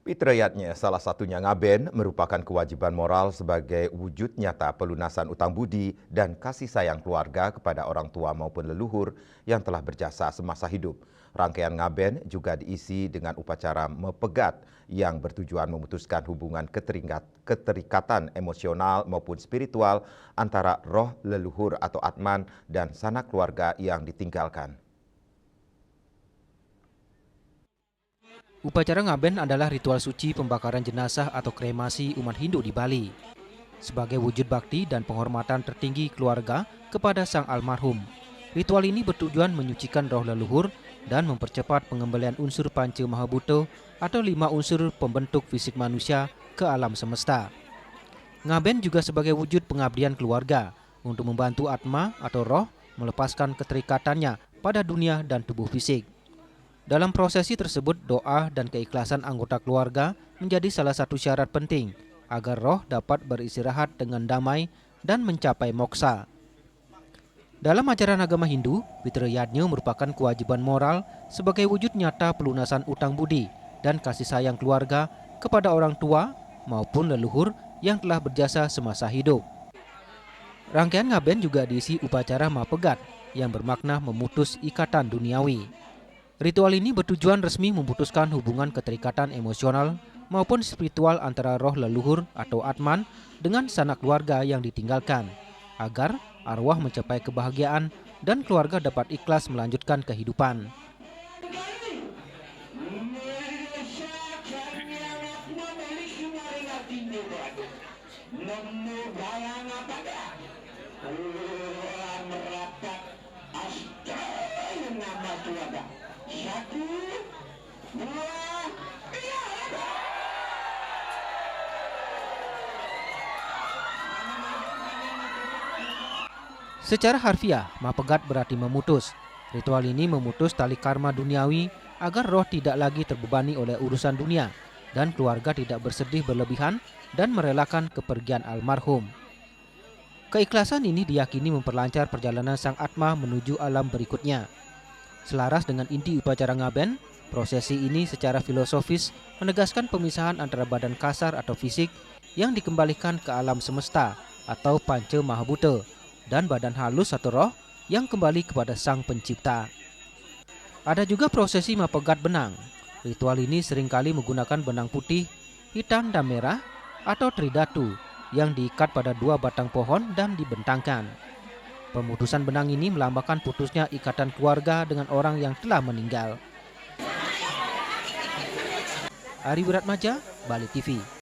Fitrayatnya, salah satunya ngaben, merupakan kewajiban moral sebagai wujud nyata pelunasan utang budi dan kasih sayang keluarga kepada orang tua maupun leluhur yang telah berjasa semasa hidup. Rangkaian ngaben juga diisi dengan upacara mepegat yang bertujuan memutuskan hubungan keterikatan emosional maupun spiritual antara roh leluhur atau atman dan sanak keluarga yang ditinggalkan. Upacara ngaben adalah ritual suci pembakaran jenazah atau kremasi umat Hindu di Bali. Sebagai wujud bakti dan penghormatan tertinggi keluarga kepada sang almarhum. Ritual ini bertujuan menyucikan roh leluhur dan mempercepat pengembalian unsur Panca Mahabhuta atau 5 unsur pembentuk fisik manusia ke alam semesta. Ngaben juga sebagai wujud pengabdian keluarga untuk membantu atma atau roh melepaskan keterikatannya pada dunia dan tubuh fisik. Dalam prosesi tersebut, doa dan keikhlasan anggota keluarga menjadi salah satu syarat penting agar roh dapat beristirahat dengan damai dan mencapai moksa. Dalam ajaran agama Hindu, Fitrayatnya merupakan kewajiban moral sebagai wujud nyata pelunasan utang budi dan kasih sayang keluarga kepada orang tua maupun leluhur yang telah berjasa semasa hidup. Rangkaian ngaben juga diisi upacara mapegat yang bermakna memutus ikatan duniawi. Ritual ini bertujuan resmi memutuskan hubungan keterikatan emosional maupun spiritual antara roh leluhur atau atman dengan sanak keluarga yang ditinggalkan, agar arwah mencapai kebahagiaan dan keluarga dapat ikhlas melanjutkan kehidupan. Secara harfiah, mapegat berarti memutus. Ritual ini memutus tali karma duniawi agar roh tidak lagi terbebani oleh urusan dunia dan keluarga tidak bersedih berlebihan dan merelakan kepergian almarhum. Keikhlasan ini diyakini memperlancar perjalanan sang atma menuju alam berikutnya. Selaras dengan inti upacara ngaben, prosesi ini secara filosofis menegaskan pemisahan antara badan kasar atau fisik yang dikembalikan ke alam semesta atau Panca Mahabhuta dan badan halus atau roh yang kembali kepada sang pencipta. Ada juga prosesi mapegat benang. Ritual ini seringkali menggunakan benang putih, hitam dan merah atau tridatu yang diikat pada 2 batang pohon dan dibentangkan. Pemutusan benang ini melambangkan putusnya ikatan keluarga dengan orang yang telah meninggal. Ari Wiratmaja, Bali TV.